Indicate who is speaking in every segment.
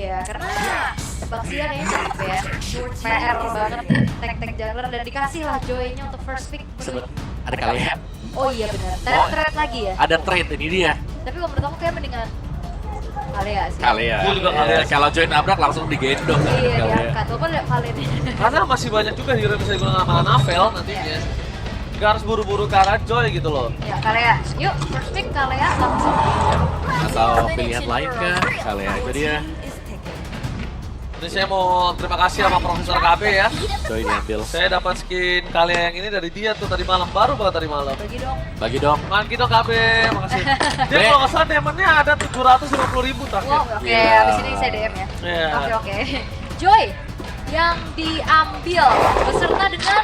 Speaker 1: ya, karena Baxia kayaknya cukup ya. PR banget tank-tank jungler dan dikasih lah Joy-nya untuk first pick.
Speaker 2: Ada kalian.
Speaker 1: Oh iya benar. Trade lagi ya.
Speaker 2: Ada trade ini dia.
Speaker 1: Tapi kalau menurut aku kayak mendingan Kalea sih.
Speaker 2: Kalea.
Speaker 3: Gue juga Kalea.
Speaker 2: Kalau join nabrak langsung digendong.
Speaker 1: Iya
Speaker 2: Kalea.
Speaker 1: diangkat. Walaupun Kalea nih.
Speaker 3: Karena masih banyak juga hero yang bisa digunakan sama Navel nantinya. Gak harus buru-buru ke arah Joy gitu loh.
Speaker 1: Ya Kalea. Yuk first pick Kalea langsung.
Speaker 2: Atau pilihan lain kah? Kalea itu dia.
Speaker 3: Ini saya mau terima kasih sama Profesor KB ya.
Speaker 2: Joy diambil.
Speaker 3: Saya dapat skin Kalea yang ini dari dia tuh tadi malam, baru banget tadi malam.
Speaker 1: Bagi dong.
Speaker 2: Bagi dong.
Speaker 3: Mangki dong KB, makasih. Dia kalau nggak salah diamondnya ada 750.000 terakhir.
Speaker 1: Wow, oke.
Speaker 2: Iya.
Speaker 1: Abis ini saya DM ya.
Speaker 3: Iya.
Speaker 1: Oke. Joy yang diambil beserta dengan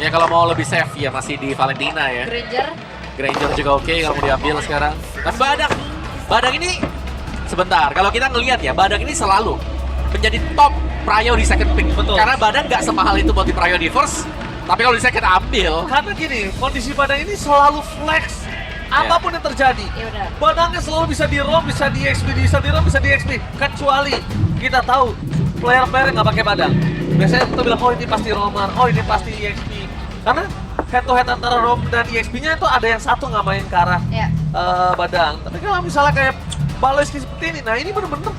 Speaker 2: Ya kalau mau lebih safe ya masih di Valentina ya.
Speaker 1: Granger.
Speaker 2: Granger juga oke kalau mau diambil sekarang. Dan Badak ini sebentar. Kalau kita ngelihat ya, Badak ini selalu menjadi top prio di second pick.
Speaker 3: Betul.
Speaker 2: Karena Badak nggak semahal itu buat di prio di first. Tapi kalau di second ambil,
Speaker 3: Karena gini, kondisi Badang ini selalu flex. Apapun yang terjadi.
Speaker 1: Iya benar.
Speaker 3: Badangnya selalu bisa di roam, bisa di XP, bisa di roam, bisa di XP. Kecuali kita tahu player-player yang nggak pakai Badang. Biasanya kita bilang, oh ini pasti roamer, oh ini pasti EXP. Karena head to head antara roam dan EXP-nya itu ada yang satu nggak main ke arah
Speaker 1: Ya.
Speaker 3: Badang. Tapi kalau misalnya kayak Baloyski seperti ini, nah ini bener-bener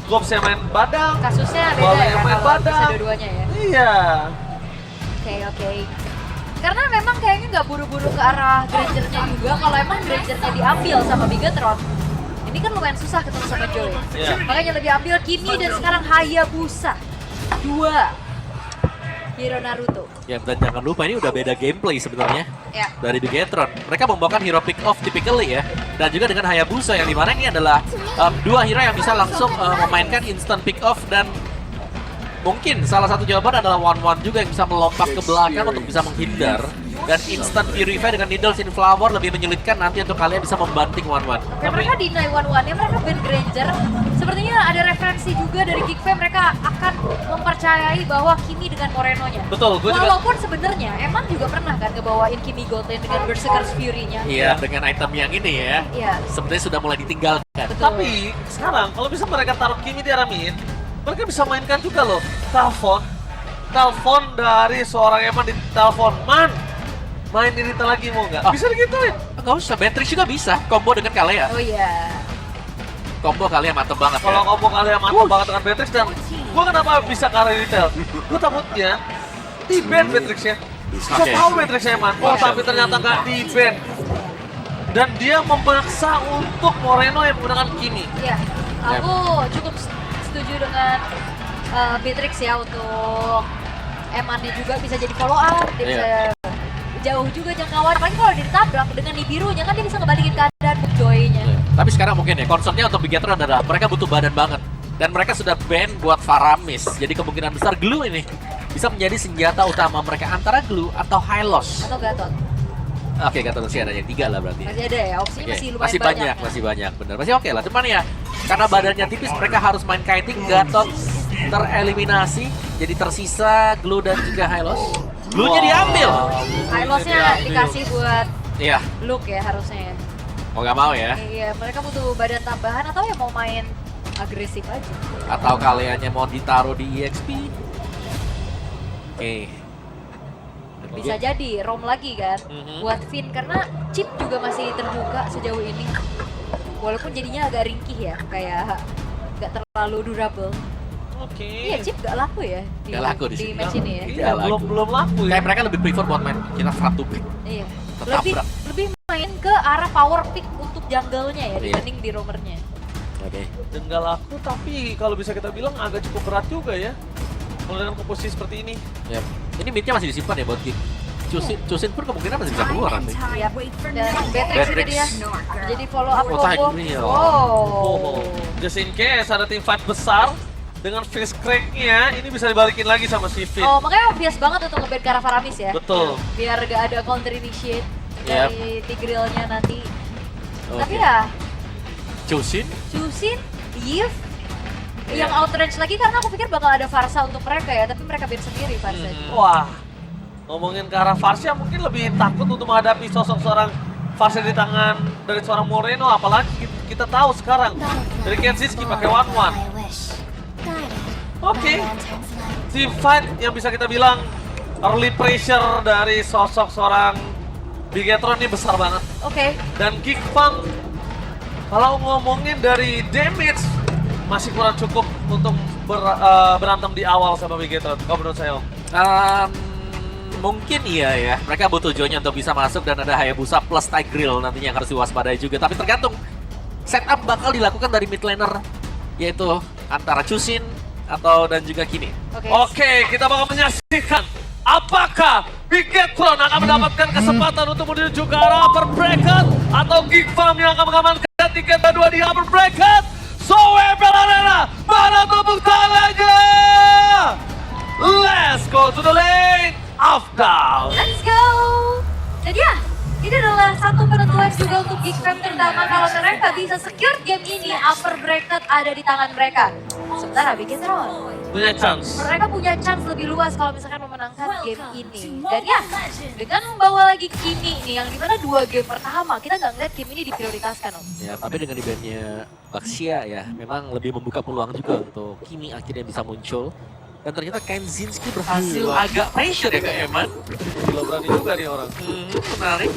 Speaker 3: gue bisa main Badang.
Speaker 1: Kasusnya beda
Speaker 3: Boleh
Speaker 1: ya
Speaker 3: main
Speaker 1: kalau bisa
Speaker 3: Badang.
Speaker 1: dua-duanya ya.
Speaker 3: Iya.
Speaker 1: Oke. Karena memang kayaknya nggak buru-buru ke arah Grangernya juga. Kalau emang Grangernya diambil sama Bigatron, ini kan lumayan susah ketemu sama Joy.
Speaker 3: Iya.
Speaker 1: Makanya lebih ambil Kimi dan sekarang Hayabusa. Dua hero Naruto.
Speaker 2: ya dan jangan lupa ini udah beda gameplay sebenarnya
Speaker 1: Ya.
Speaker 2: dari Bigetron. Mereka membawakan hero pick off typically ya, dan juga dengan Hayabusa yang dimana ini adalah dua hero yang bisa langsung memainkan instant pick off dan mungkin salah satu jawaban adalah one juga yang bisa melompat ke belakang untuk bisa menghindar. Dan instant purify dengan needles in flower lebih menyulitkan nanti untuk kalian bisa membanting one.
Speaker 1: Oke, mereka deny one-one-nya, mereka ban Granger. Sepertinya ada referensi juga dari Geekfam, mereka akan mempercayai bahwa Kimi dengan Moreno-nya.
Speaker 3: Betul, gue juga.
Speaker 1: Walaupun sebenarnya emang juga pernah kan ngebawain Kimi Goten dengan Berserker's Fury-nya.
Speaker 2: Iya, dengan item yang ini ya,
Speaker 1: Iya.
Speaker 2: sebenarnya sudah mulai ditinggalkan.
Speaker 1: Betul.
Speaker 3: Tapi sekarang kalau bisa mereka taruh Kimi di arah mid, mereka bisa mainkan juga loh telepon dari seorang Eman di telepon. Man, main ini lagi mau nggak?
Speaker 2: Oh.
Speaker 3: Bisa digituin.
Speaker 2: Nggak usah, Beatrix juga bisa, combo dengan Kalea.
Speaker 1: Oh iya.
Speaker 2: Combo Kalea mantep banget
Speaker 3: Kalau
Speaker 2: ya.
Speaker 3: ngomong kalian mantap banget dengan Beatrix dan gua kenapa bisa ke arah retail? Gua takutnya di ban Beatrix-nya. Gua
Speaker 2: Oke.
Speaker 3: tahu Beatrix-nya Eman, oh tapi ternyata nggak di ban. Dan dia memaksa untuk Moreno yang menggunakan Kimi.
Speaker 1: Iya. Aku cukup setuju dengan Beatrix ya untuk Emannya juga bisa jadi follow up, dia bisa jauh juga jangkauan. Apalagi kalau ditabrak dengan Nibirunya kan dia bisa ngebalikin keadaan untuk Joy-nya.
Speaker 2: Tapi sekarang mungkin ya, concernnya untuk Bigetron adalah mereka butuh badan banget. Dan mereka sudah ban buat Faramis. Jadi kemungkinan besar Glue ini bisa menjadi senjata utama mereka antara Glue atau Hylos.
Speaker 1: Atau Gatot.
Speaker 2: Oke, Gatot masih ada yang 3 lah berarti.
Speaker 1: Masih ada ya, opsinya
Speaker 2: Oke,
Speaker 1: masih lumayan
Speaker 2: masih banyak, masih banyak, bener. Masih oke lah, cuman ya karena badannya tipis mereka harus main kiting, Gatot tereliminasi, jadi tersisa Glue dan juga Hylos. Glue-nya diambil.
Speaker 1: Hylosnya dikasih buat
Speaker 2: Iya,
Speaker 1: Luke ya harusnya ya.
Speaker 2: mau nggak mau ya.
Speaker 1: Iya, mereka butuh badan tambahan atau ya mau main agresif aja.
Speaker 2: Atau kaliannya mau ditaruh di EXP. Oke.
Speaker 1: Bisa jadi ROM lagi kan buat Finn karena chip juga masih terbuka sejauh ini. Walaupun jadinya agak ringkih ya, kayak gak terlalu durable.
Speaker 3: Oke.
Speaker 1: Iya, chip gak laku ya di,
Speaker 2: Gak laku di sini.
Speaker 1: match ini ya.
Speaker 3: Iya,
Speaker 2: Nggak laku.
Speaker 3: belum laku ya.
Speaker 2: Kayak mereka lebih prefer buat main kita front to back.
Speaker 1: Iya.
Speaker 2: Ketabrak.
Speaker 1: Lebih main ke arah power pick untuk jungle-nya ya
Speaker 2: Iya.
Speaker 1: dibanding di roamernya.
Speaker 2: Oke.
Speaker 3: Dan nggak laku, tapi kalau bisa kita bilang agak cukup berat juga ya. Kalau dengan komposisi seperti ini.
Speaker 2: Ya. Ini midnya masih disimpan ya buat Geek. Cusin pun kemungkinan masih bisa keluar nanti.
Speaker 1: Iya. Dan Beatrix itu dia. Jadi follow up
Speaker 2: Oh,
Speaker 1: combo.
Speaker 2: Tigreal.
Speaker 3: Oh, just in case ada tim fight besar dengan face crack-nya, ini bisa dibalikin lagi sama si Finn.
Speaker 1: Oh, makanya obvious banget untuk nge-ban ke arah Faramis ya.
Speaker 3: Betul.
Speaker 1: Biar gak ada counter initiate
Speaker 2: Yap.
Speaker 1: dari Tigreal-nya nanti.
Speaker 2: Oke.
Speaker 1: Tapi ya,
Speaker 2: Cusin?
Speaker 1: Chusin, Yves,
Speaker 2: Iya.
Speaker 1: yang outrange lagi karena aku pikir bakal ada Farsa untuk mereka ya, tapi mereka ban sendiri Farsa.
Speaker 3: Wah, ngomongin ke arah Farsha mungkin lebih takut untuk menghadapi sosok seorang Farsha di tangan dari seorang Moreno, apalagi gitu. kita tahu sekarang dari Kenzinski pakai 1-1. Oke, team fight yang bisa kita bilang early pressure dari sosok seorang Bigetron ini besar banget.
Speaker 1: Oke.
Speaker 3: Dan Geekfang, kalau ngomongin dari damage, masih kurang cukup untuk berantem di awal sama Bigetron. Kalau menurut saya, Om.
Speaker 2: Mungkin iya ya, mereka butuh Jonya untuk bisa masuk dan ada Hayabusa plus Tigreal nantinya yang harus diwaspadai juga. Tapi tergantung setup bakal dilakukan dari mid laner, yaitu antara Chusin atau dan juga Kimi.
Speaker 3: Oke, kita bakal menyaksikan apakah Bigetron akan mendapatkan kesempatan untuk menuju ke arah upper bracket atau Geekfam yang akan mengamankan tiket kedua di upper bracket. So, WPL Arena, mana tepuk tangannya? Let's go to the lane of down.
Speaker 1: Let's go! Dan ya, ini adalah satu penentuan juga untuk Geekfam, terutama kalau mereka bisa secure game ini, upper bracket ada di tangan mereka. Sementara Bigetron
Speaker 3: Punya chance.
Speaker 1: mereka punya chance lebih luas kalau misalkan memenangkan game ini. Dan ya, dengan membawa lagi Kimi ini, yang dimana 2 game pertama, kita nggak ngeliat game ini diprioritaskan, Om.
Speaker 2: Ya, tapi dengan di-bannya Baxia ya, memang lebih membuka peluang juga untuk Kimi akhirnya bisa muncul. Dan ternyata Kenzinski berhasil agak pressure ya ke Eman.
Speaker 3: Gila berani juga nih orang.
Speaker 2: Menarik.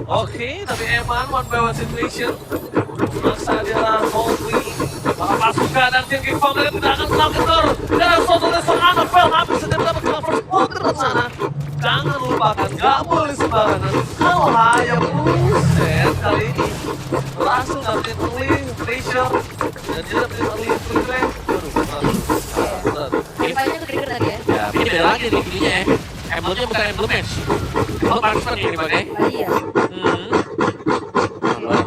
Speaker 3: Oke, tapi Eman one by one situation. Masa dia Holy. Maka pasukan dan tim Geekfam mereka tidak akan senang kendor. Dan ada Soto Lesson Annabelle hampir saja mendapatkan first quarter di sana. Jangan lupakan, gak boleh sembarangan. Kalau Hayabusa kali ini berhasil dapetin early pressure. Dan dia dapetin early free play. Waduh, berat.
Speaker 1: Banyak ke-trigger tadi ya.
Speaker 2: Ya, ini beda lagi nih Kiminya ya. Emblemnya bukan emblem match. Emblem marksman yang dipakai.
Speaker 1: Iya.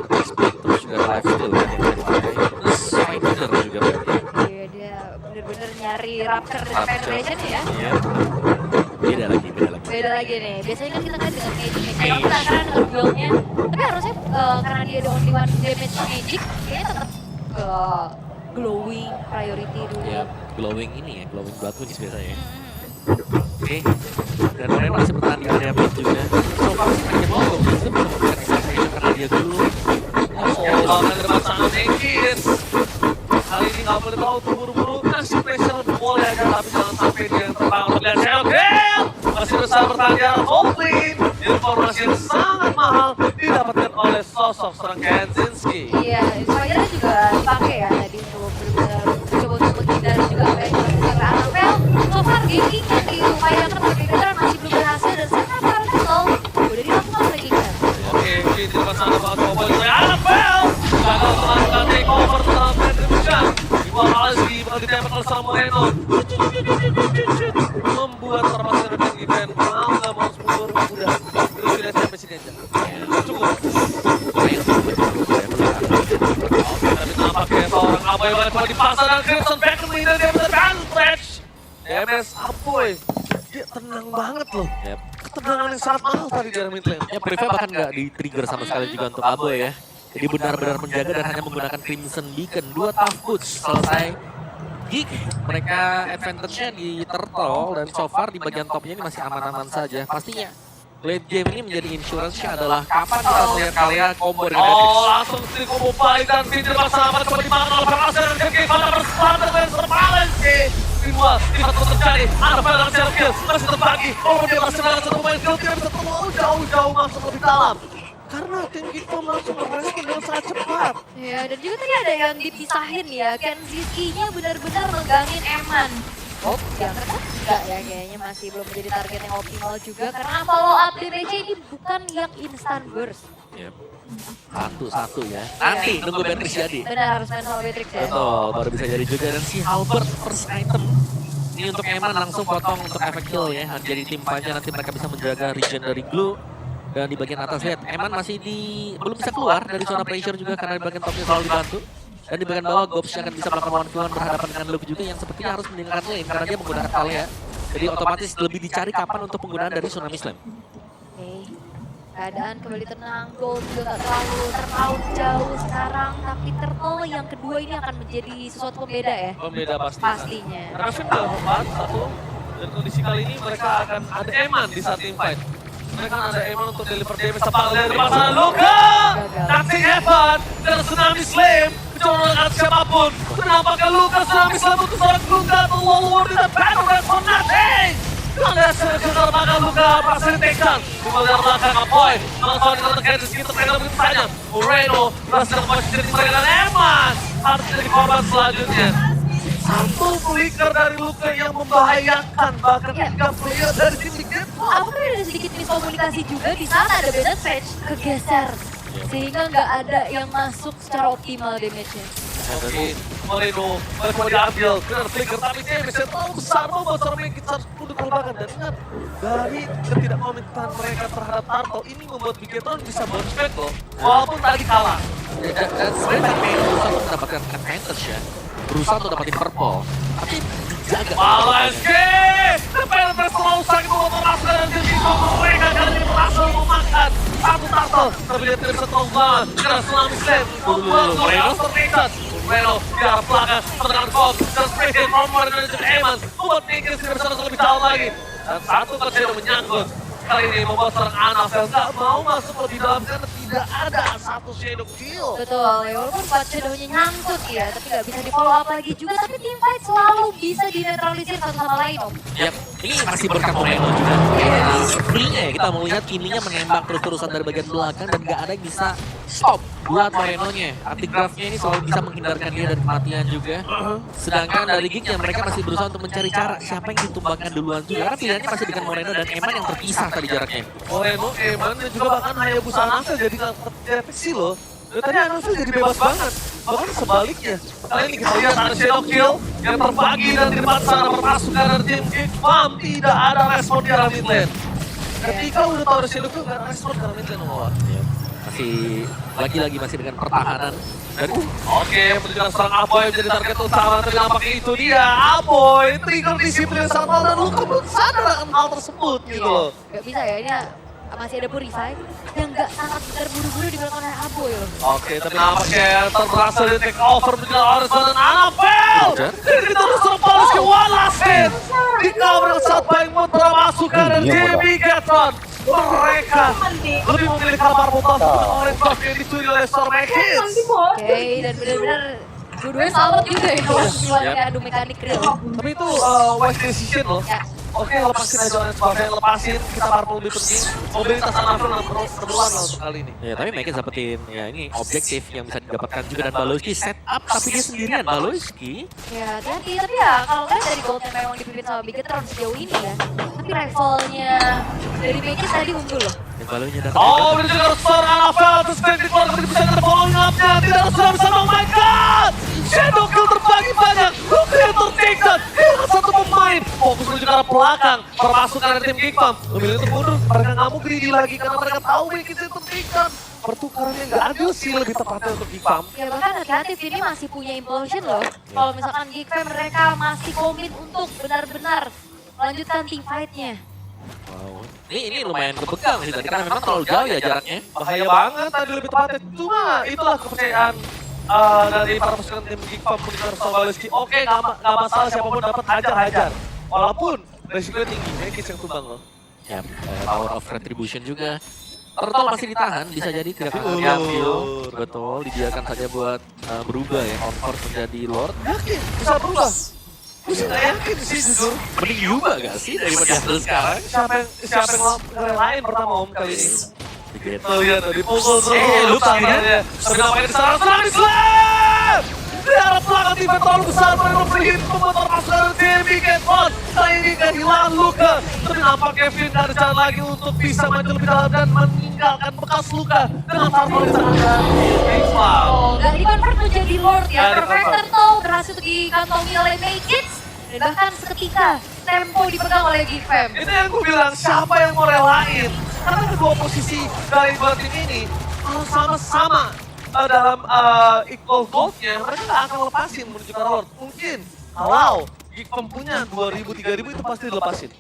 Speaker 2: Terus juga life steal kan yang dipakai. Terus fighter juga berarti.
Speaker 1: Iya, dia bener-bener nyari Raptor dan penetration ya.
Speaker 2: Iya. Beda lagi.
Speaker 1: Beda lagi nih. Biasanya kan kita kan dengan magic. Kalau kita karena dengan build-nya, tapi harusnya karena dia ada only one damage magic, kayaknya tetap ke glowing priority dulu.
Speaker 2: Ya, glowing ini ya, glowing blood wings biasanya. Oke. Dan mereka masih bertahan di area mid juga. So far sih mereka mau bisa menemukan extraction karena dia dulu.
Speaker 3: Oh, dari depan sana Nengkis. Kali ini nggak boleh tahu terburu-buru, kasih pressure boleh aja, tapi jangan sampai dia yang terbang untuk lihat Shell. Masih besar pertanyaan Hoplin. Informasi yang sangat mahal didapatkan oleh sosok seorang Kenzinski.
Speaker 1: Iya, Spider juga dipakai ya tadi untuk benar-benar coba untuk menghindari juga apa yang dilakukan oleh Annabelle. So far gaming yang diupayakan oleh Bigetron masih belum berhasil dan sekarang Parasol udah dilakukan oleh Geekfam.
Speaker 3: Oke, di depan sana bakal coba oleh Annabelle. Gagal melakukan takeover setelah menerima. Di bawah Alzi bakal ditembak oleh seorang Moreno. Membuat terpaksa dengan event mau nggak mau harus mundur udah sudah sampai sini aja. Cukup. Tapi nampaknya seorang Aboy bakal coba dipaksa dan Crimson Beckley dan dia bisa stretch. MS Aboy, dia tenang banget loh.
Speaker 2: Yap.
Speaker 3: Ketenangan yang sangat mahal tadi dari mid lane.
Speaker 2: Ya, Priva bahkan nggak di-trigger sama sekali juga untuk Aboy ya. Jadi benar-benar menjaga dan hanya menggunakan Crimson Beacon. 2 tough boots selesai. Geek, mereka advantage-nya di turtle dan so far di bagian topnya ini masih aman-aman saja. Pastinya late game ini menjadi insurance-nya adalah kapan kita melihat kalian combo dengan Matrix.
Speaker 3: Oh, langsung sih combo balik dan Fitri bersama coba dimakan oleh Perasa dan Kiki pada bersama dengan Servalensi. Kedua, tidak terus terjadi. Annabelle dan Sergil masih terbagi. Oh, dia masih dengan satu pemain skill tidak bisa terlalu jauh-jauh masuk lebih dalam. Karena tim Geekfam langsung merespon dengan sangat cepat.
Speaker 1: Ya, dan juga tadi ada yang dipisahin ya, Kenzinski-nya benar-benar megangin Eman. Oh, yang enggak ya, kayaknya masih belum menjadi target yang optimal juga karena follow up DPC ini bukan yang instant burst.
Speaker 2: Yep. Satu-satu ya. Nanti nunggu Beatrix jadi.
Speaker 1: Benar, harus main sama Beatrix ya.
Speaker 2: Betul, baru bisa jadi juga. Dan si Halbert first item. Ini untuk Eman langsung potong untuk efek kill ya. Jadi tim fight-nya nanti mereka bisa menjaga regen dari Glue. Dan di bagian atas lihat, Eman masih belum bisa keluar dari zona pressure juga karena di bagian topnya selalu dibantu. Dan di bagian bawah, Gobs akan bisa melakukan 1v1 berhadapan dengan Luke juga yang sepertinya harus meninggalkan lane karena dia menggunakan Talia. Jadi otomatis lebih dicari kapan untuk penggunaan dari Tsunami Slam.
Speaker 1: Oke, keadaan kembali tenang, goal juga gak terlalu jauh sekarang. Tapi Turtle yang kedua ini akan menjadi sesuatu pembeda ya.
Speaker 3: Pembeda pasti.
Speaker 1: Pastinya.
Speaker 3: Karena Finn udah 4-1 dan kondisi kali ini mereka akan ada Eman di saat team fight. Mereka ada Eman untuk deliver damage tepat dari pasangan Luka. Nothing happen. Dan Tsunami Slam. Mencoba mengangkat siapapun. Menampakkan Luka Tsunami Slam untuk seorang Luka. The Lord in the battle that's for nothing. Ada sekitar belakang Luka berhasil di-takedown. Cuma dari belakang Apoy. Langsung dikatakan di sekitar mereka begitu saja. Moreno berhasil memposisi mereka dan Eman harus jadi korban selanjutnya. Satu flicker dari Luka yang membahayakan bahkan tiga player dari tim Liquid.
Speaker 1: Apakah ada sedikit miskomunikasi juga di saat ada Bennett Patch kegeser sehingga nggak ada yang masuk secara optimal damage-nya.
Speaker 3: Oke, Moreno mereka diambil dengan flicker tapi damage yang terlalu besar membuat seorang Mekit harus mundur ke belakang. Dan ingat, dari ketidakkomitan mereka terhadap Turtle ini membuat Bigetron bisa bounce back loh, walaupun tadi kalah.
Speaker 2: Dan sebenarnya Mekit berusaha untuk mendapatkan advantage ya. Berusaha untuk dapetin purple, tapi dijaga.
Speaker 3: Malaski! Penetrasi terlalu sakit untuk memasukkan dan jadi mereka kali ini berhasil memakan satu Turtle. Tapi dia tidak bisa tolong banget karena Tsunami Slam membuat Moreno terpikat. Moreno di arah belakang menekan Fox dan spray game Moreno dan juga Eman membuat Mekit tidak bisa masuk lebih dalam lagi. Dan satu kecil menyangkut. Kali ini membuat seorang Anafel gak mau masuk lebih dalam karena tidak ada satu shadow kill.
Speaker 1: Betul, ya walaupun buat Shadow-nya nyangkut ya, tapi nggak bisa di follow up lagi juga. Tapi team fight selalu bisa dinetralisir satu sama lain om.
Speaker 2: Yap, ini masih berkat Moreno juga. Sepertinya ya kita melihat Kiminya menembak terus-terusan dari bagian belakang dan nggak ada yang bisa stop buat Moreno-nya. Anti-grafnya ini selalu bisa menghindarkan dia dari kematian juga. Sedangkan dari Geeknya mereka masih berusaha untuk mencari cara siapa yang ditumbangkan duluan juga. Karena pilihannya masih dengan Moreno dan Eman yang terpisah tadi jaraknya.
Speaker 3: Moreno, Eman dan juga bahkan Hayabusa Anafel jadi gak terdeteksi loh. Dan tadi Anafel jadi bebas banget. Bahkan sebaliknya. Kali ini kita lihat ada shadow kill yang terbagi dan di depan sana perpasukan dari tim Geek Farm. Tidak ada respon di arah mid lane. Ketika udah tahu ada shadow kill, gak ada respon ke arah mid lane.
Speaker 2: Masih lagi-lagi masih dengan pertahanan. Dan
Speaker 3: Oke, menunjukkan seorang Aboy menjadi target utama, tapi nampaknya itu dia. Aboy, trigger disiplin yang sangat dan Luka belum sadar akan hal tersebut gitu loh.
Speaker 1: Gak bisa ya, ini masih ada Purify yang gak sangat terburu-buru di belakang Aboy loh.
Speaker 3: Oke, tapi nampaknya berhasil di take over menjadi Horizon dan Anafel. Ini terus terbalas ke one last hit. Di cover yang sangat baik menterah masukan dari JB Gatron. Mereka lebih memilih kabar bukan Orange Buff yang dicuri oleh Storm Hits.
Speaker 1: Oke, dan benar-benar dua-duanya selamat juga ya kalau keluarnya adu mekanik real.
Speaker 3: Tapi itu wise decision loh.
Speaker 1: Ya.
Speaker 3: Oke, lepasin aja Orange Buff yang lepasin. Kita Purple lebih penting. Mobilitas Anafel nomor 1 lah untuk kali ini.
Speaker 2: ya tapi mereka dapetin ya ini objektif yang bisa didapatkan juga dan Baloski set up tapi dia sendirian Baloski.
Speaker 1: Ya hati-hati, tapi ya kalau lihat dari goldnya memang dipimpin sama Bigetron sejauh ini ya. Tapi rivalnya dari Mekis tadi unggul loh.
Speaker 2: Dan Balonya datang.
Speaker 3: Oh, ini juga harus seorang Anafel. Terus kalian dikeluarkan dari bisa ada following up-nya. Tidak harus sudah bisa, oh my god! Shadow kill terbagi banyak. Luka yang tertakedown. Hilang satu pemain. Fokus menuju ke arah belakang. Permasukan dari tim Geek Farm. Memilih untuk mundur. Mereka nggak mau greedy lagi karena mereka tahu Mekis yang tertakedown. Pertukarannya nggak adil sih lebih tepatnya untuk Geek Farm.
Speaker 1: Ya bahkan hati-hati ini masih punya implosion loh. Kalau misalkan Geek Fam mereka masih komit untuk benar-benar melanjutkan team fight-nya.
Speaker 2: Wow. Ini lumayan kepegang sih tadi karena memang terlalu jauh ya jaraknya.
Speaker 3: Bahaya banget tadi lebih tepatnya. Cuma itulah kepercayaan dari para pasukan tim Geek Farm menikah sama Baleski. Oke, nggak masalah siapapun dapat hajar. Walaupun resikonya tinggi, Mekis yang tumbang loh.
Speaker 2: Ya, power of retribution juga. Turtle masih ditahan, bisa jadi tidak akan diambil. Betul, dibiarkan saja buat berubah ya, convert menjadi Lord.
Speaker 3: Yakin bisa berubah? Gue sih nggak yakin sih jujur.
Speaker 2: Mending juga gak sih daripada yang sekarang?
Speaker 3: Siapa yang ngerelain pertama om kali ini?
Speaker 2: Dikit.
Speaker 3: Oh iya tuh dipukul terus.
Speaker 2: lupa ya.
Speaker 3: Tapi nampaknya diserang Tsunami Slam! Di arah belakang tim terlalu besar, mereka berhit membuat permasukan tim Bigetron. Kali ini kehilangan Luka. Tapi nampak Kevin gak ada cara lagi untuk bisa maju lebih dalam dan meninggalkan bekas Luka dengan Turtle di tangan Big Farm.
Speaker 1: Oh, gak di-convert menjadi Lord ya.
Speaker 3: Nggak
Speaker 1: Perfect
Speaker 3: di-convert.
Speaker 1: Turtle berhasil dikantongi oleh Mekis. Dan bahkan seketika tempo dipegang oleh Geek Fam.
Speaker 3: Itu yang gue bilang, siapa yang mau relain? Karena kedua posisi dari dua tim ini kalau sama-sama dalam equal gold-nya, mereka nggak akan lepasin menuju ke Lord. Mungkin kalau Geek Farm punya 2.000, 3.000 itu pasti dilepasin.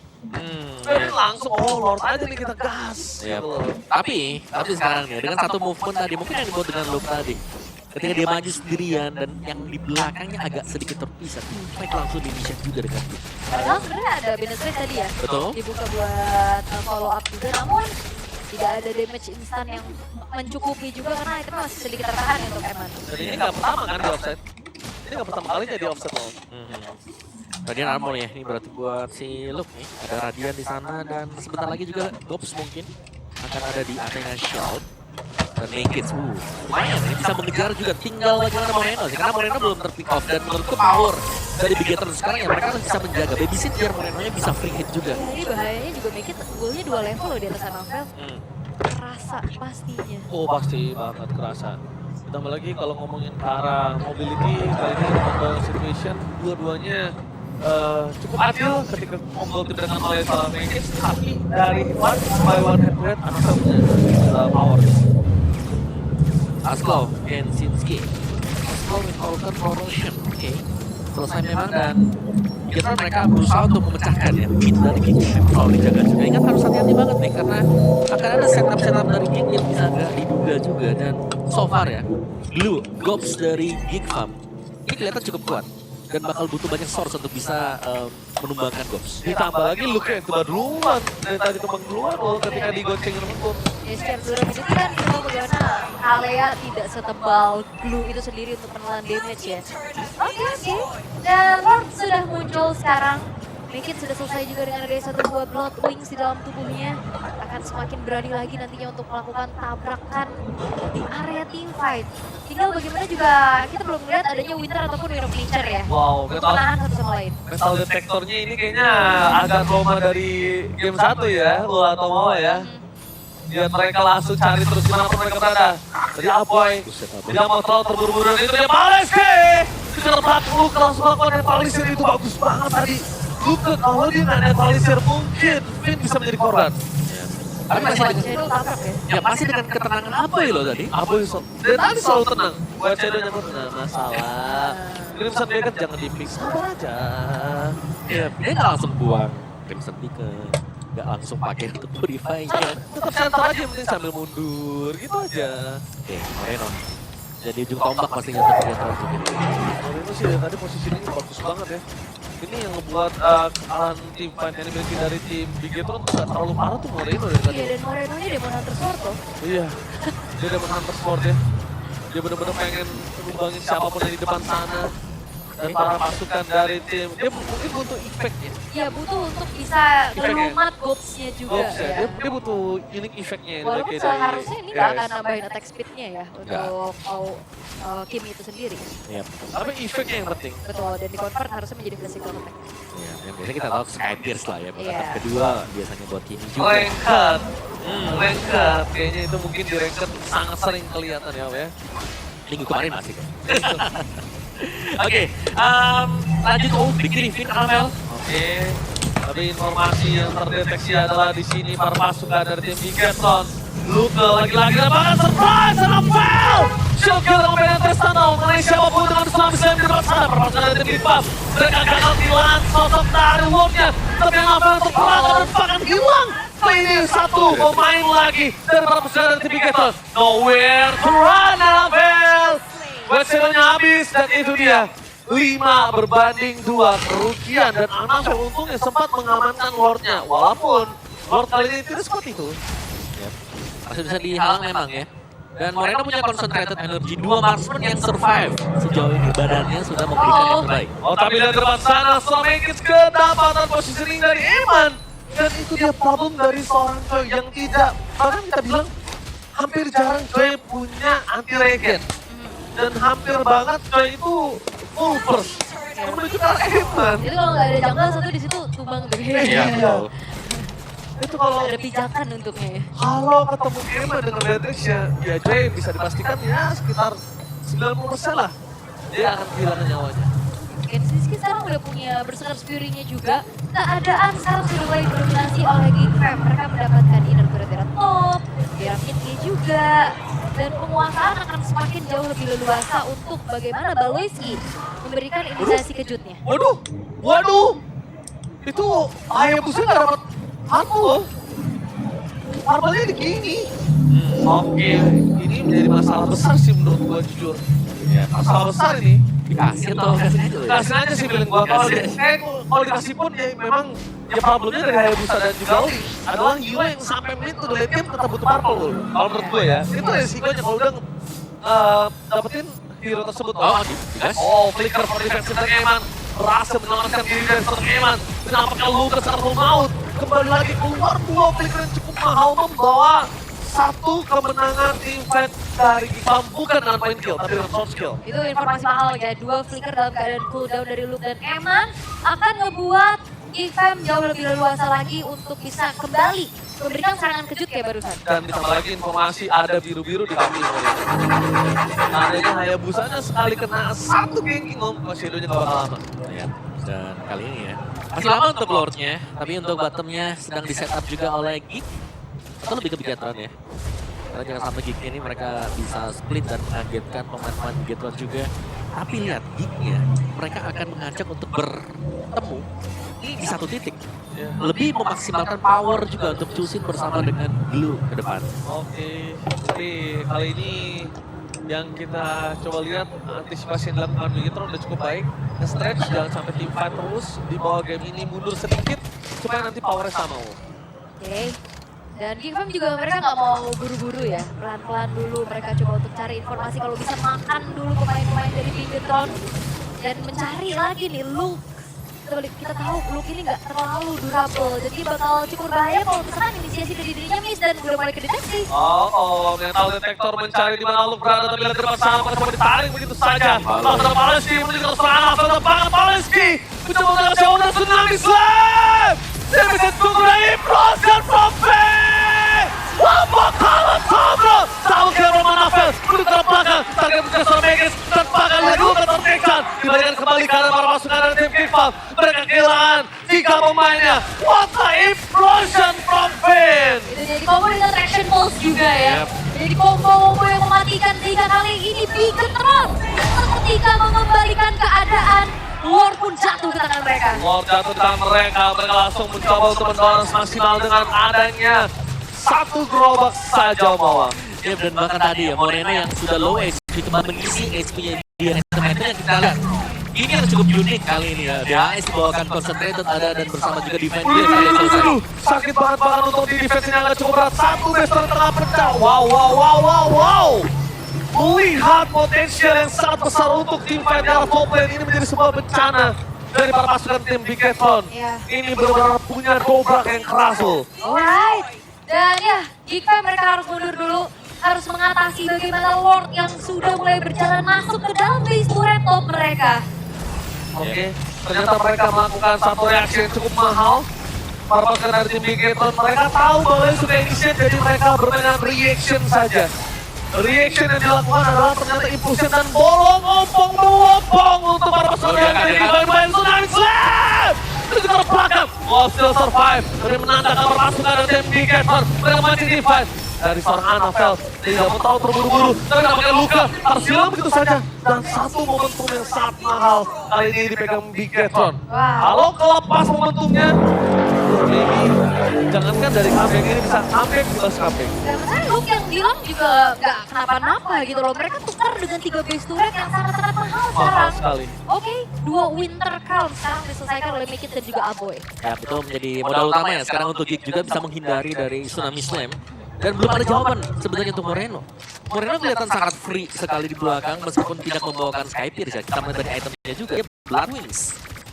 Speaker 3: Dan langsung, oh Lord aja nih kita gas.
Speaker 2: Ya,
Speaker 3: Gitu loh.
Speaker 2: tapi sekarang nih dengan satu movement tadi mungkin yang dibuat dengan loop tadi. Ketika dia maju sendirian dan yang di belakangnya agak sedikit terpisah, Teamfight langsung di-initiate juga dengan dia.
Speaker 1: Padahal sebenarnya ada penetrate tadi ya.
Speaker 2: Betul.
Speaker 1: Dibuka buat follow up juga, namun tidak ada damage instan yang mencukupi juga karena itu masih sedikit tertahan untuk Eman.
Speaker 3: Dan ini nggak pertama kan di offset. Ini nggak pertama kalinya di offset loh.
Speaker 2: Radiant armor ya, ini berarti buat si Luke nih. Ada Radiant di sana dan sebentar lagi juga Gops mungkin akan ada di Athena Shout. Dan Naked, lumayan ya, bisa mengejar juga. Tinggal bagaimana Moreno sih, karena Moreno belum ter-pick off. Dan menurutku power dari Bigetron sekarang ya, mereka harus bisa menjaga babysit biar Morenonya bisa free hit juga.
Speaker 1: Ini bahayanya juga make it goalnya 2 level loh di atas Anafel. Kerasa pastinya.
Speaker 3: Oh pasti banget kerasa. Ditambah lagi kalau ngomongin ke arah mobility, kali ini combo situation, dua-duanya cukup adil ketika combo diberikan oleh para Naked. Tapi dari one by one head to head, Anafel punya power.
Speaker 2: Askov, Kensinski. Askov with Falcon Corrosion, oke. Selesai memang dan kita mereka berusaha untuk memecahkan ya beat dari King kalau dijaga juga. Ingat harus hati-hati banget nih karena akan ada setup dari King yang bisa nggak diduga juga dan so far ya Blue Gops dari Geek Farm ini kelihatan cukup kuat dan bakal butuh banyak source untuk bisa menumbangkan Gops.
Speaker 3: Ditambah lagi Luke yang tumbang duluan, dari tadi tumbang duluan loh ketika digoncengin lembut.
Speaker 1: Ya setiap 2 menit kan kita tahu bagaimana Alea tidak setebal Blue itu sendiri untuk menelan damage ya. Oke. Dan Lord sudah muncul sekarang. Naked sudah selesai juga dengan adanya 1 buah Blood Wings di dalam tubuhnya. Akan semakin berani lagi nantinya untuk melakukan tabrakan di area teamfight. Tinggal bagaimana juga kita belum melihat adanya Winter ataupun Winter Flincher ya.
Speaker 3: Wow,
Speaker 1: Untuk menahan satu sama lain.
Speaker 3: metal detektornya ini kayaknya agak trauma dari game 1 ya, lo atau mau ya. Biar mereka langsung cari terus dimanapun mereka berada. Jadi Aboy tidak mau terlalu terburu-buru dan itu dia Paleske. Kejar belakang Luke langsung melakukan netralisir itu bagus banget tadi. Luke kalau dia nggak netralisir mungkin Finn bisa menjadi korban.
Speaker 2: Tapi masih dengan,
Speaker 1: Shadow tabrak ya.
Speaker 2: ya masih dengan ketenangan apa ya lo tadi?
Speaker 3: Aboy dari tadi selalu tenang. Buat Shadow nyambut nggak masalah. Crimson Beacon jangan di-fix, sabar aja.
Speaker 2: Ya, dia nggak langsung buang Crimson Beacon, nggak langsung pakai untuk purify-nya.
Speaker 3: Tetap center aja yang penting sambil mundur gitu aja.
Speaker 2: Oke, Moreno. Jadi ujung tombak pastinya untuk Bigetron juga.
Speaker 3: Moreno sih dari tadi posisinya bagus banget ya. Ini yang ngebuat kesalahan tim fight yang dimiliki dari tim Bigetron tuh gak terlalu parah tuh Moreno dari tadi.
Speaker 1: Iya dan Moreno-nya Demon Hunter Sword tuh.
Speaker 3: Iya, dia Demon Hunter Sport ya. Dia benar-benar pengen menumbangin siapapun yang di depan sana. Dan para pasukan dari tim, dia mungkin butuh efek ya.
Speaker 1: Iya butuh untuk bisa
Speaker 3: Efeknya.
Speaker 1: ngelumat Gops-nya juga
Speaker 3: Gops ya,
Speaker 1: ya.
Speaker 3: dia butuh unique efeknya yang
Speaker 1: Walaupun
Speaker 3: dimiliki dari
Speaker 1: seharusnya ini nggak
Speaker 3: guys.
Speaker 1: akan nambahin attack speed-nya ya untuk Kimi itu sendiri.
Speaker 2: Iya.
Speaker 3: Tapi efeknya yang penting.
Speaker 1: Betul, dan di-convert harusnya menjadi physical attack.
Speaker 2: Ya, yang biasanya kita tahu Sky Pierce lah ya,
Speaker 1: Iya.
Speaker 2: bahkan kedua biasanya buat Kimi juga.
Speaker 3: Ranked, ranked, kayaknya itu mungkin di ranked sangat sering kelihatan ya.
Speaker 2: Minggu kemarin masih kan. Oke, lanjut bikin Finn Anafel.
Speaker 3: Oke, tapi informasi yang terdeteksi adalah di sini para pasukan dari tim Bigetron. Luke lagi-lagi dapat surprise Anafel. Shield kill dengan penetrasi tunnel mengenai siapapun dengan tsunami slam di depan sana. Para pasukan dari tim Big mereka gagal kehilangan sosok dari Wardnya. Tapi Anafel untuk perang dan bahkan hilang. Ini 1 pemain lagi dari para pasukan dari tim Bigetron. Nowhere to run Anafel. Wesselonya habis dan itu dia 5 berbanding 2 kerugian dan Anafel untungnya sempat mengamankan Lordnya walaupun Lord kali ini tidak seperti itu.
Speaker 2: Masih bisa dihalang memang ya. Dan Moreno punya concentrated energy, 2 marksman yang survive. Sejauh ini badannya sudah memberikan yang terbaik.
Speaker 3: Oh tapi dari depan sana Stormakers kedapatan positioning dari Eman. Dan itu dia problem dari seorang Choi yang tidak, bahkan kita bilang hampir jarang Choi punya anti-regen. Dan hampir banget Choi itu full burst. Menuju ke arah Eman.
Speaker 1: Itu kalau nggak ada jungle satu di situ tumbang tuh.
Speaker 2: Iya, betul.
Speaker 3: Itu kalau
Speaker 1: Ada pijakan untuknya ya.
Speaker 3: kalau ketemu Eman dengan Beatrix ya Choi bisa dipastikan ya sekitar 90% lah. Dia akan kehilangan nyawanya.
Speaker 1: Kensinski sekarang udah punya Berserker Fury-nya juga. Keadaan sekarang sudah mulai didominasi oleh Geek Fam. Mereka mendapatkan inner turret top, piramidnya juga. Dan penguasaan akan semakin jauh lebih leluasa untuk bagaimana Baloiski memberikan inisiasi kejutnya.
Speaker 3: Waduh, itu Hayabusa nggak dapat aku loh. Marbalnya di gini. Oke, ini menjadi masalah besar sih menurut gua jujur. Ya, masalah besar ini.
Speaker 2: Dikasih atau kasih aja ya?
Speaker 3: Kasih aja sih feeling gua. Kalau dikasih pun ya memang ya problemnya dari Hayabusa dan juga Oli adalah Hero yang sampai menit to the late game tetap butuh purple loh. Kalau menurut gue ya, itu resikonya kalau udah dapetin hero tersebut.
Speaker 2: Oh, dikasih.
Speaker 3: Oh, flicker for defense dari Eman berhasil menyelamatkan diri dari seorang Eman. Kenapa kalau Lucas atau Maut kembali lagi keluar dua flicker yang cukup mahal membawa satu kemenangan tim fight dari Gifam bukan dengan point kill tapi dengan source kill.
Speaker 1: Itu informasi mahal ya, dua flicker dalam keadaan cooldown dari Luke dan Eman akan ngebuat Gifam jauh lebih leluasa lagi untuk bisa kembali memberikan serangan kejut kayak barusan.
Speaker 3: Dan ditambah lagi informasi ada biru-biru di kaki. Adanya Hayabusanya sekali kena satu ganking Shadownya gak bakal lama.
Speaker 2: Ya. Dan kali ini ya, masih lama untuk Lordnya, tapi untuk bottomnya sedang di setup juga oleh Geek. Atau lebih ke Bigatron ya. Karena jangan sampai Geek ini mereka bisa split dan mengagetkan pemain-pemain Bigatron juga. Tapi lihat Geeknya, mereka akan mengajak untuk bertemu ini di satu titik.
Speaker 3: Ya.
Speaker 2: Lebih memaksimalkan power juga untuk Chusin bersama dengan Blue ke depan.
Speaker 3: Oke, jadi kali ini yang kita coba lihat antisipasi yang dilakukan Bigatron udah cukup baik. Nge-stretch jangan sampai tim fight terus di bawah game ini mundur sedikit supaya nanti powernya sama.
Speaker 1: Oke. Dan Gifam juga mereka nggak mau buru-buru ya, pelan-pelan dulu mereka coba untuk cari informasi kalau bisa makan dulu pemain-pemain dari Bigatron dan mencari lagi nih Luke. Kita tahu Luke ini nggak terlalu durable, jadi bakal cukup bahaya kalau misalkan inisiasi dari dirinya miss dan udah mulai kedeteksi.
Speaker 3: Mental detektor mencari di mana Luke berada, tapi lihat depan sana coba ditarik begitu saja. Langsung Palenski menuju ke serangan, langsung banget Palenski mencoba untuk jauh dan tsunami slam. Dia bisa tunggu dari implosion from Faye. Wabak kalah Tablo. Tahu kira Roman Navel menuju ke belakang. Target menuju seorang Megis dan bahkan Luka tertekan. Diberikan kembali karena para pasukan dari tim Gifam. Mereka kehilangan 3 pemainnya. What the implosion from Faye.
Speaker 1: Itu jadi combo dengan traction pulse juga ya. Jadi combo yang mematikan sehingga kali ini Bigatron ketika mengembalikan keadaan Lord pun jatuh ke tangan mereka.
Speaker 3: Lord jatuh di tangan mereka. Mereka langsung mencoba untuk mendorong maksimal dengan adanya satu gerobak saja Mawang.
Speaker 2: Ya, dan bahkan tadi ya Morena yang sudah low HP cuma mengisi HP-nya dia yang kita lihat. Ini yang cukup unik kali ini ya. BHS dibawakan concentrated ada dan bersama juga defense dia kalian selesai.
Speaker 3: Sakit banget bahkan untuk di defense-nya agak cukup berat. Satu Bester tengah pecah. Wow. Melihat potensial yang sangat besar untuk tim fight di arah top lane ini menjadi sebuah bencana dari para pasukan tim Bigatron.
Speaker 1: Iya.
Speaker 3: Ini benar-benar punya dobrak yang keras loh.
Speaker 1: Alright. Dan ya, jika mereka harus mundur dulu, harus mengatasi bagaimana Lord yang sudah mulai berjalan masuk ke dalam base turret top mereka.
Speaker 3: Oke, ternyata mereka melakukan satu reaksi yang cukup mahal. Para pasukan dari tim Bigatron, mereka tahu bahwa ini sudah initiate, jadi mereka bermain dengan reaction saja. Reaction yang dilakukan adalah ternyata impulsion dan bolong opong untuk para pasukan dari tim Bigatron. Tsunami Slam! Itu ke belakang. Still survive dari menantang para pasukan dari tim Bigatron. Mereka masih divide dari seorang Anavel. Tidak mau tahu terburu-buru, tapi nampaknya Luka harus hilang begitu saja. Dan satu momentum yang sangat mahal kali ini dipegang Bigatron. Kalau kelepas momentumnya, maybe jangankan dari comeback ini bisa comeback plus comeback.
Speaker 1: Dan saya Luke yang bilang juga nggak kenapa-napa gitu loh. Mereka tukar dengan 3 base turret yang sangat-sangat mahal
Speaker 3: Mahal
Speaker 1: sekarang.
Speaker 3: sekali.
Speaker 1: Oke, 2 Winter Crown sekarang diselesaikan oleh Mikit dan juga Aboy.
Speaker 2: Ya betul menjadi modal utama ya sekarang untuk Geek juga bisa menghindari dari Tsunami Slam. Dan belum ada jawaban sebenarnya untuk Moreno. Moreno kelihatan sangat free sekali di belakang meskipun tidak membawakan Skypierce ya. Kita melihat dari itemnya juga ya Blood Wings.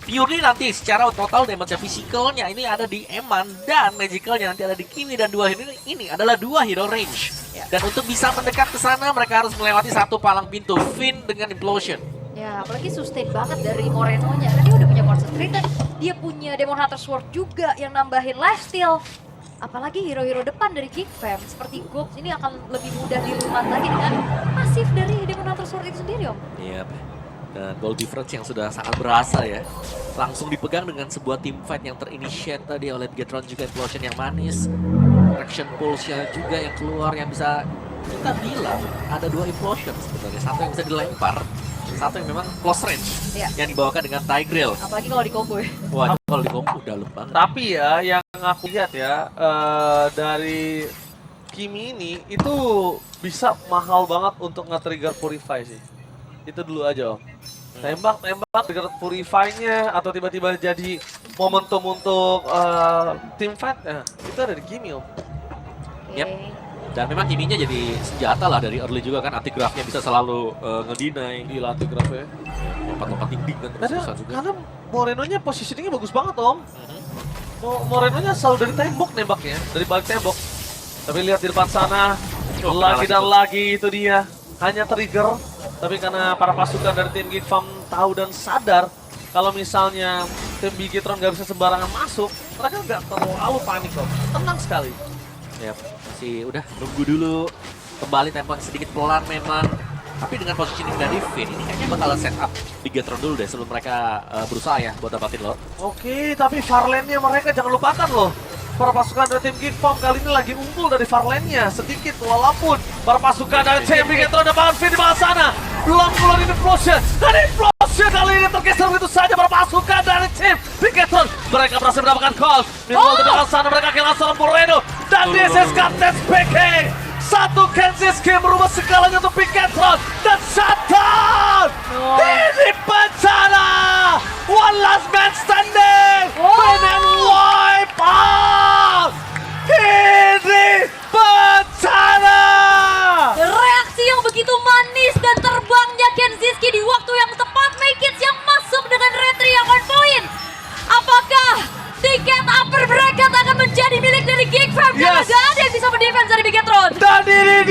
Speaker 2: Purely nanti secara total damage physicalnya ini ada di Eman dan magicalnya nanti ada di Kimi dan dua ini adalah 2 hero range. Dan untuk bisa mendekat ke sana mereka harus melewati satu palang pintu Finn dengan Implosion.
Speaker 1: Ya, apalagi sustain banget dari Moreno-nya. Kan dia udah punya concentrate dan dia punya Demon Hunter Sword juga yang nambahin lifesteal. Apalagi hero-hero depan dari Gifam seperti Gox ini akan lebih mudah dilumat lagi dengan pasif dari Demon Hunter Sword itu sendiri Om.
Speaker 2: Iya, dan goal difference yang sudah sangat berasa ya. Langsung dipegang dengan sebuah team fight yang terinitiate tadi oleh Bigatron juga Implosion yang manis. Traction pulse-nya juga yang keluar yang bisa kita bilang ada 2 Implosion sebenarnya. Satu yang bisa dilempar, satu yang memang close range yang dibawakan dengan Tigreal.
Speaker 1: Apalagi kalau di combo ya.
Speaker 2: Wah, kalau di combo dalam banget.
Speaker 3: Tapi ya yang aku lihat ya dari Kimi ini itu bisa mahal banget untuk nge-trigger Purify sih. Itu dulu aja Om. Tembak, trigger Purify-nya atau tiba-tiba jadi momentum untuk team fight, itu ada di Kimi Om.
Speaker 2: Yep. Dan memang Kiminya jadi senjata lah dari early juga kan, anti-graph-nya bisa selalu ngedinai.
Speaker 3: Gila anti-graph-nya.
Speaker 2: Lompat-lompat tinggi kan terus susah juga.
Speaker 3: Karena Moreno-nya positioning-nya bagus banget Om. Moreno-nya selalu dari tembok nembaknya, dari balik tembok. Tapi lihat di depan sana, lagi dan lagi itu dia. Hanya trigger, tapi karena para pasukan dari tim Geek Farm tahu dan sadar kalau misalnya tim Bigetron nggak bisa sembarangan masuk, mereka nggak terlalu panik kok, tenang sekali.
Speaker 2: Ya, masih udah nunggu dulu. Kembali tempo sedikit pelan memang. Tapi dengan positioning dari Finn, ini kayaknya bakal set up Bigetron dulu deh sebelum mereka berusaha ya buat dapatin lo.
Speaker 3: Oke, tapi Farlane-nya mereka jangan lupakan loh. Para pasukan dari tim Geek Farm kali ini lagi unggul dari Farlane-nya sedikit, walaupun para pasukan dari tim Bigetron dapat Finn di bawah sana. Belum keluar ini Implosion, dan Implosion kali ini tergeser begitu saja para pasukan dari tim Bigetron. Mereka berhasil mendapatkan call. Meanwhile di bawah sana mereka kehilangan seorang Moreno dan DSS Captain speaking. Satu Kansas game merubah segalanya untuk Bigetron dan shutdown. Ini bencana. One last man standing. Win and wipe out. Ini bencana.
Speaker 1: Reaksi yang begitu manis dan terbangnya Kenziski di waktu yang tepat, Makits yang masuk dengan retry yang on point. Apakah tiket upper bracket akan menjadi milik dari Geek Farm? Karena
Speaker 3: Yes.
Speaker 1: gak ada yang bisa mendefense dari Bigetron.
Speaker 3: Dan ini